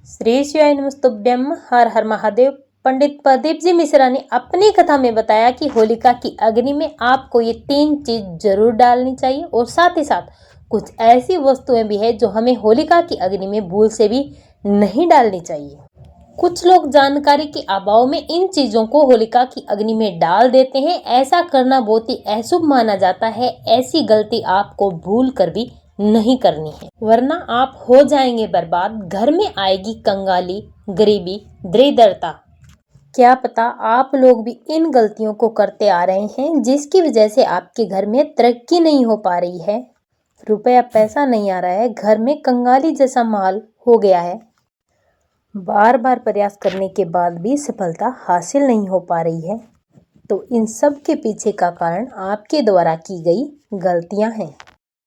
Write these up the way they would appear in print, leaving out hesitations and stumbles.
श्री शिवाय नमस्तुभ्यम। हर हर महादेव। पंडित प्रदीप जी मिश्रा ने अपनी कथा में बताया कि होलिका की अग्नि में आपको ये 3 चीज जरूर डालनी चाहिए और साथ ही साथ कुछ ऐसी वस्तुएं भी है जो हमें होलिका की अग्नि में भूल से भी नहीं डालनी चाहिए। कुछ लोग जानकारी के अभाव में इन चीजों को होलिका की अग्नि में डाल देते हैं। ऐसा करना बहुत ही अशुभ माना जाता है। ऐसी गलती आपको भूल कर भी नहीं करनी है, वरना आप हो जाएंगे बर्बाद। घर में आएगी कंगाली, गरीबी, दरिद्रता। क्या पता आप लोग भी इन गलतियों को करते आ रहे हैं, जिसकी वजह से आपके घर में तरक्की नहीं हो पा रही है, रुपया पैसा नहीं आ रहा है, घर में कंगाली जैसा माहौल हो गया है। बार बार प्रयास करने के बाद भी सफलता हासिल नहीं हो पा रही है। तो इन सब के पीछे का कारण आपके द्वारा की गई गलतियां हैं,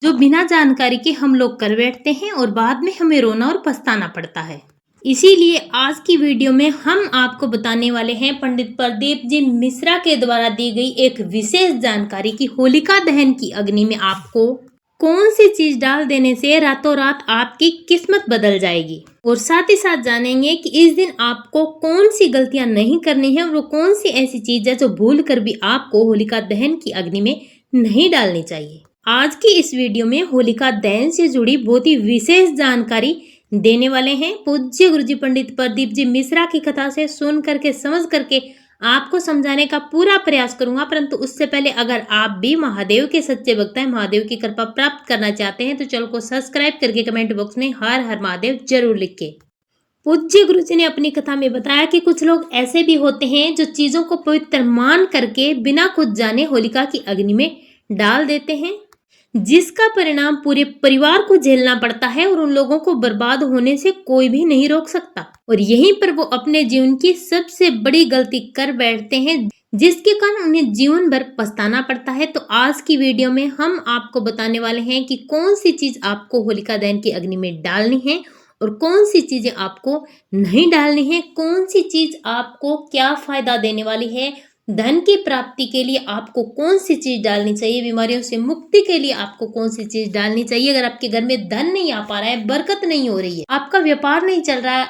जो बिना जानकारी के हम लोग कर बैठते हैं और बाद में हमें रोना और पछताना पड़ता है। इसीलिए आज की वीडियो में हम आपको बताने वाले हैं पंडित प्रदीप जी मिश्रा के द्वारा दी गई एक विशेष जानकारी कि होलिका दहन की अग्नि में आपको कौन सी चीज डाल देने से रातों रात आपकी किस्मत बदल जाएगी। और साथ ही साथ जानेंगे कि इस दिन आपको कौन सी गलतियां नहीं करनी है और वो कौन सी ऐसी चीज है जो भूल कर भी आपको होलिका दहन की अग्नि में नहीं डालनी चाहिए। आज की इस वीडियो में होलिका दहन से जुड़ी बहुत ही विशेष जानकारी देने वाले हैं। पूज्य गुरुजी पंडित प्रदीप जी मिश्रा की कथा से सुन करके समझ करके आपको समझाने का पूरा प्रयास करूंगा। परंतु उससे पहले अगर आप भी महादेव के सच्चे भक्त हैं, महादेव की कृपा प्राप्त करना चाहते हैं, तो चैनल को सब्सक्राइब करके कमेंट बॉक्स में हर हर महादेव जरूर लिखें। पूज्य गुरुजी ने अपनी कथा में बताया कि कुछ लोग ऐसे भी होते हैं जो चीजों को पवित्र मान करके बिना खुद जाने होलिका की अग्नि में डाल देते हैं, जिसका परिणाम पूरे परिवार को झेलना पड़ता है और उन लोगों को बर्बाद होने से कोई भी नहीं रोक सकता। और यहीं पर वो अपने जीवन की सबसे बड़ी गलती कर बैठते हैं, जिसके कारण उन्हें जीवन भर पछताना पड़ता है। तो आज की वीडियो में हम आपको बताने वाले हैं कि कौन सी चीज आपको होलिका दहन की अग्नि में डालनी है और कौन सी चीजें आपको नहीं डालनी है, कौन सी चीज आपको क्या फायदा देने वाली है, धन की प्राप्ति के लिए आपको कौन सी चीज डालनी चाहिए, बीमारियों से मुक्ति के लिए आपको कौन सी चीज डालनी चाहिए। अगर आपके घर में धन नहीं आ पा रहा है, बरकत नहीं हो रही है, आपका व्यापार नहीं चल रहा है,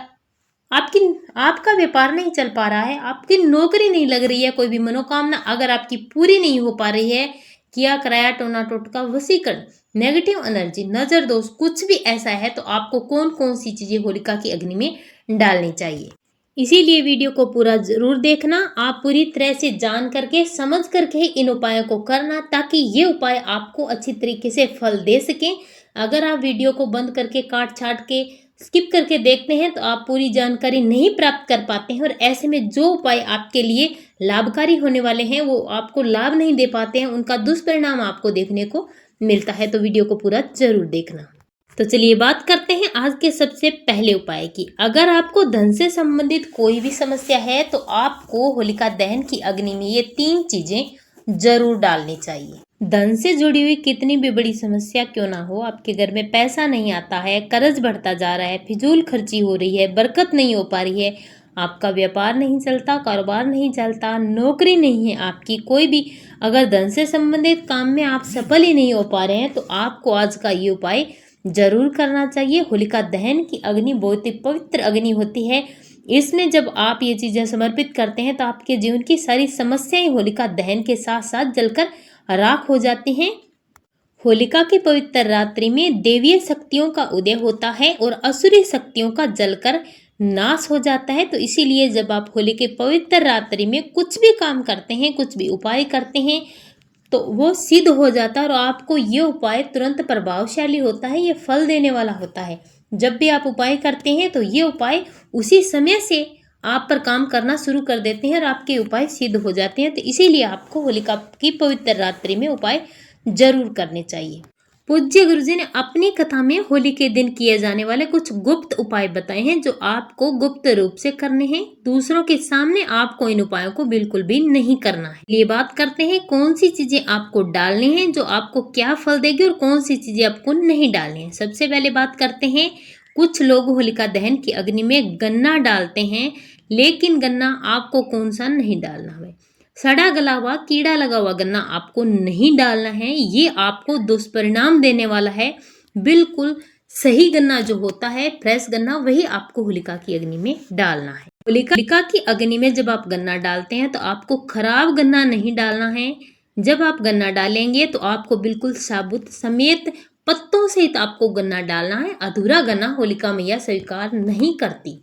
आपका व्यापार नहीं चल पा रहा है, आपकी नौकरी नहीं लग रही है, कोई भी मनोकामना अगर आपकी पूरी नहीं हो पा रही है, किया कराया टोना टोटका वशीकरण, नेगेटिव एनर्जी, नजर दोष, कुछ भी ऐसा है, तो आपको कौन कौन सी चीजें होलिका की अग्नि में डालनी चाहिए। इसीलिए वीडियो को पूरा जरूर देखना। आप पूरी तरह से जान करके समझ करके इन उपायों को करना, ताकि ये उपाय आपको अच्छी तरीके से फल दे सकें। अगर आप वीडियो को बंद करके काट छाट के स्किप करके देखते हैं तो आप पूरी जानकारी नहीं प्राप्त कर पाते हैं, और ऐसे में जो उपाय आपके लिए लाभकारी होने वाले हैं वो आपको लाभ नहीं दे पाते हैं, उनका दुष्परिणाम आपको देखने को मिलता है। तो वीडियो को पूरा जरूर देखना। तो चलिए बात करते हैं आज के सबसे पहले उपाय की। अगर आपको धन से संबंधित कोई भी समस्या है तो आपको होलिका दहन की अग्नि में ये 3 चीजें जरूर डालनी चाहिए। धन से जुड़ी हुई कितनी भी बड़ी समस्या क्यों ना हो, आपके घर में पैसा नहीं आता है, कर्ज बढ़ता जा रहा है, फिजूल खर्ची हो रही है, बरकत नहीं हो पा रही है, आपका व्यापार नहीं चलता, कारोबार नहीं चलता, नौकरी नहीं है आपकी, कोई भी अगर धन से संबंधित काम में आप सफल ही नहीं हो पा रहे हैं, तो आपको आज का ये उपाय जरूर करना चाहिए। होलिका दहन की अग्नि बहुत ही पवित्र अग्नि होती है। इसमें जब आप ये चीजें समर्पित करते हैं तो आपके जीवन की सारी समस्याएं होलिका दहन के साथ साथ जलकर राख हो जाती हैं। होलिका की पवित्र रात्रि में देवीय शक्तियों का उदय होता है और असुरी शक्तियों का जलकर नाश हो जाता है। तो इसीलिए जब आप होली के पवित्र रात्रि में कुछ भी काम करते हैं, कुछ भी उपाय करते हैं, तो वो सिद्ध हो जाता है और आपको ये उपाय तुरंत प्रभावशाली होता है, ये फल देने वाला होता है। जब भी आप उपाय करते हैं तो ये उपाय उसी समय से आप पर काम करना शुरू कर देते हैं और आपके उपाय सिद्ध हो जाते हैं। तो इसीलिए आपको होलिका की पवित्र रात्रि में उपाय जरूर करने चाहिए। पूज्य गुरुजी ने अपनी कथा में होली के दिन किए जाने वाले कुछ गुप्त उपाय बताए हैं, जो आपको गुप्त रूप से करने हैं। दूसरों के सामने आपको इन उपायों को बिल्कुल भी नहीं करना है। ये बात करते हैं कौन सी चीजें आपको डालनी है, जो आपको क्या फल देगी, और कौन सी चीजें आपको नहीं डालनी है। सबसे पहले बात करते हैं, कुछ लोग होलिका दहन की अग्नि में गन्ना डालते हैं, लेकिन गन्ना आपको कौन सा नहीं डालना है। सड़ा गला हुआ, कीड़ा लगा हुआ गन्ना आपको नहीं डालना है, ये आपको दुष्परिणाम देने वाला है। बिल्कुल सही गन्ना जो होता है, फ्रेश गन्ना, वही आपको होलिका की अग्नि में डालना है। होलिका की अग्नि में जब आप गन्ना डालते हैं तो आपको खराब गन्ना नहीं डालना है। जब आप गन्ना डालेंगे तो आपको बिल्कुल साबुत समेत पत्तों सहित आपको गन्ना डालना है। अधूरा गन्ना होलिका मैया स्वीकार नहीं करती।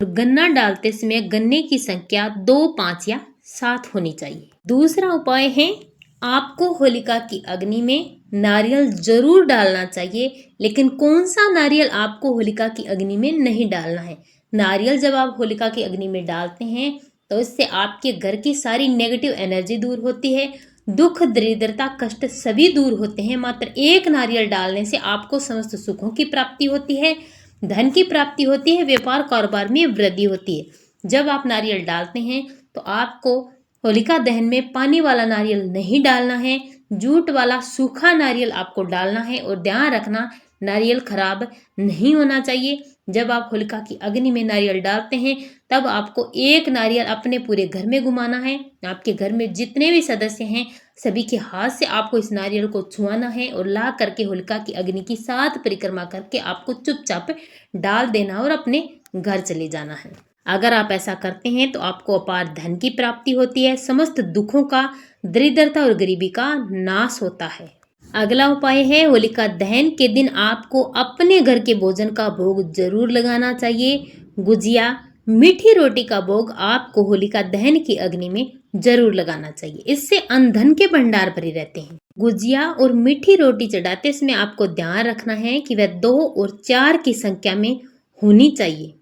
गन्ना डालते समय गन्ने की संख्या 2, 5 या 7 होनी चाहिए। दूसरा उपाय है, आपको होलिका की अग्नि में नारियल जरूर डालना चाहिए, लेकिन कौन सा नारियल आपको होलिका की अग्नि में नहीं डालना है। नारियल जब आप होलिका की अग्नि में डालते हैं तो इससे आपके घर की सारी नेगेटिव एनर्जी दूर होती है, दुख, दरिद्रता, कष्ट सभी दूर होते हैं। मात्र एक नारियल डालने से आपको समस्त सुखों की प्राप्ति होती है, धन की प्राप्ति होती है, व्यापार कारोबार में वृद्धि होती है। जब आप नारियल डालते हैं तो आपको होलिका दहन में पानी वाला नारियल नहीं डालना है, जूट वाला सूखा नारियल आपको डालना है। और ध्यान रखना, नारियल खराब नहीं होना चाहिए। जब आप होलिका की अग्नि में नारियल डालते हैं तब आपको एक नारियल अपने पूरे घर में घुमाना है। आपके घर में जितने भी सदस्य हैं सभी के हाथ से आपको इस नारियल को छुआना है और ला करके होलिका की अग्नि की 7 परिक्रमा करके आपको चुपचाप डाल देना और अपने घर चले जाना है। अगर आप ऐसा करते हैं तो आपको अपार धन की प्राप्ति होती है, समस्त दुखों का, दरिद्रता और गरीबी का नाश होता है। अगला उपाय है, होलिका दहन के दिन आपको अपने घर के भोजन का भोग जरूर लगाना चाहिए। गुजिया, मीठी रोटी का भोग आपको होलिका दहन की अग्नि में जरूर लगाना चाहिए। इससे अन्न धन के भंडार भरे रहते हैं। गुजिया और मीठी रोटी चढ़ाते समय आपको ध्यान रखना है कि वह 2 और 4 की संख्या में होनी चाहिए,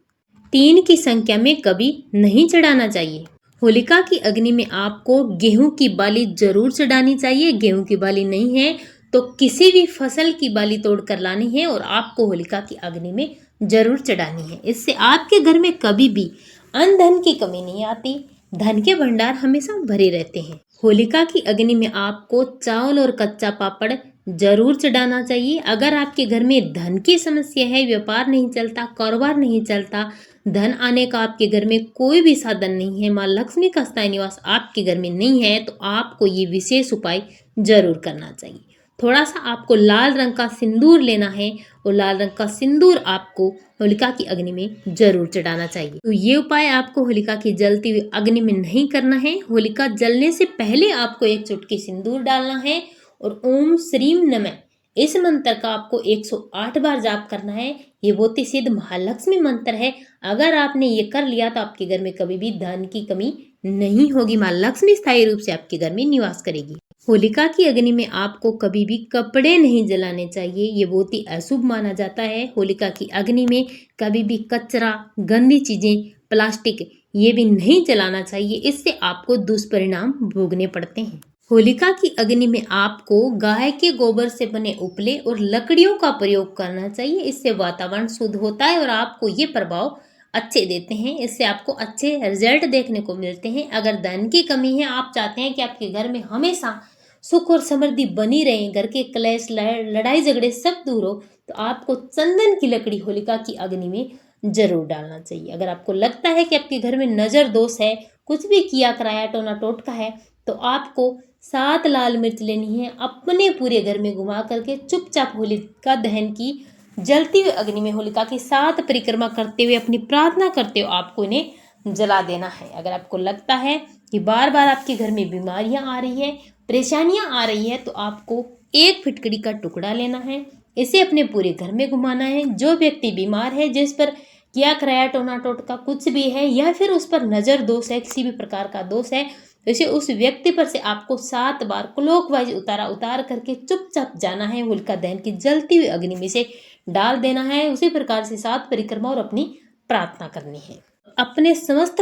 3 की संख्या में कभी नहीं चढ़ाना चाहिए। होलिका की अग्नि में आपको गेहूं की बाली जरूर चढ़ानी चाहिए। गेहूं की बाली नहीं है तो किसी भी फसल की बाली तोड़ कर लानी है और आपको होलिका की अग्नि में जरूर चढ़ानी है। इससे आपके घर में कभी भी अन्न धन की कमी नहीं आती, धन के भंडार हमेशा भरे रहते हैं। होलिका की अग्नि में आपको चावल और कच्चा पापड़ जरूर चढ़ाना चाहिए। अगर आपके घर में धन की समस्या है, व्यापार नहीं चलता, कारोबार नहीं चलता, धन आने का आपके घर में कोई भी साधन नहीं है, माँ लक्ष्मी का स्थायी निवास आपके घर में नहीं है, तो आपको ये विशेष उपाय जरूर करना चाहिए। थोड़ा सा आपको लाल रंग का सिंदूर लेना है और लाल रंग का सिंदूर आपको होलिका की अग्नि में जरूर चढ़ाना चाहिए। तो ये उपाय आपको होलिका की जलती हुई अग्नि में नहीं करना है। होलिका जलने से पहले आपको एक चुटकी सिंदूर डालना है और ओम श्रीम नमः इस मंत्र का आपको 108 बार जाप करना है। ये बहुत ही सिद्ध महालक्ष्मी मंत्र है। अगर आपने ये कर लिया तो आपके घर में कभी भी धन की कमी नहीं होगी, माँ लक्ष्मी स्थायी रूप से आपके घर में निवास करेगी। होलिका की अग्नि में आपको कभी भी कपड़े नहीं जलाने चाहिए, ये बहुत ही अशुभ माना जाता है। होलिका की अग्नि में कभी भी कचरा, गंदी चीजें, प्लास्टिक ये भी नहीं जलाना चाहिए, इससे आपको दुष्परिणाम भोगने पड़ते हैं। होलिका की अग्नि में आपको गाय के गोबर से बने उपले और लकड़ियों का प्रयोग करना चाहिए। इससे वातावरण शुद्ध होता है और आपको ये प्रभाव अच्छे देते हैं। इससे आपको अच्छे रिजल्ट देखने को मिलते हैं। अगर धन की कमी है, आप चाहते हैं कि आपके घर में हमेशा सुख और समृद्धि बनी रहे, घर के क्लेश, लड़ाई झगड़े सब दूर हो, तो आपको चंदन की लकड़ी होलिका की अग्नि में जरूर डालना चाहिए। अगर आपको लगता है कि आपके घर में नजर दोष है, कुछ भी किया कराया टोना टोटका है, तो आपको 7 लाल मिर्च लेनी है, अपने पूरे घर में घुमा करके चुपचाप होलिका दहन की जलती हुई अग्नि में होलिका की 7 परिक्रमा करते हुए, अपनी प्रार्थना करते हुए आपको इन्हें जला देना है। अगर आपको लगता है कि बार बार आपके घर में बीमारियां आ रही है, परेशानियां आ रही है, तो आपको एक फिटकड़ी का टुकड़ा लेना है, इसे अपने पूरे घर में घुमाना है। जो व्यक्ति बीमार है, जिस पर किया कराया टोना टोटका कुछ भी है, या फिर उस पर नजर दोष है, किसी भी प्रकार का दोष है, तो इसे उस व्यक्ति पर से आपको 7 बार क्लॉकवाइज उतार करके चुपचाप जाना है। होलिका दहन की जलती हुई अग्नि में से डाल देना है। उसी प्रकार से 7 परिक्रमा और अपनी प्रार्थना करनी है। अपने समस्त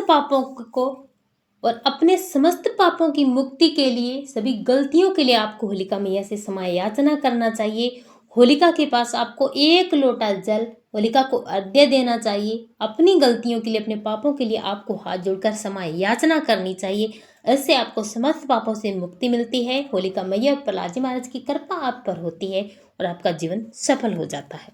पापों की मुक्ति के लिए, सभी गलतियों के लिए आपको होलिका मैया से क्षमा याचना करना चाहिए। होलिका के पास आपको 1 लोटा जल होलिका को अर्घ्य देना चाहिए। अपनी गलतियों के लिए, अपने पापों के लिए आपको हाथ जोड़कर क्षमा याचना करनी चाहिए। इससे आपको समस्त पापों से मुक्ति मिलती है। होलिका मैया प्रहलाद जी महाराज की कृपा आप पर होती है और आपका जीवन सफल हो जाता है।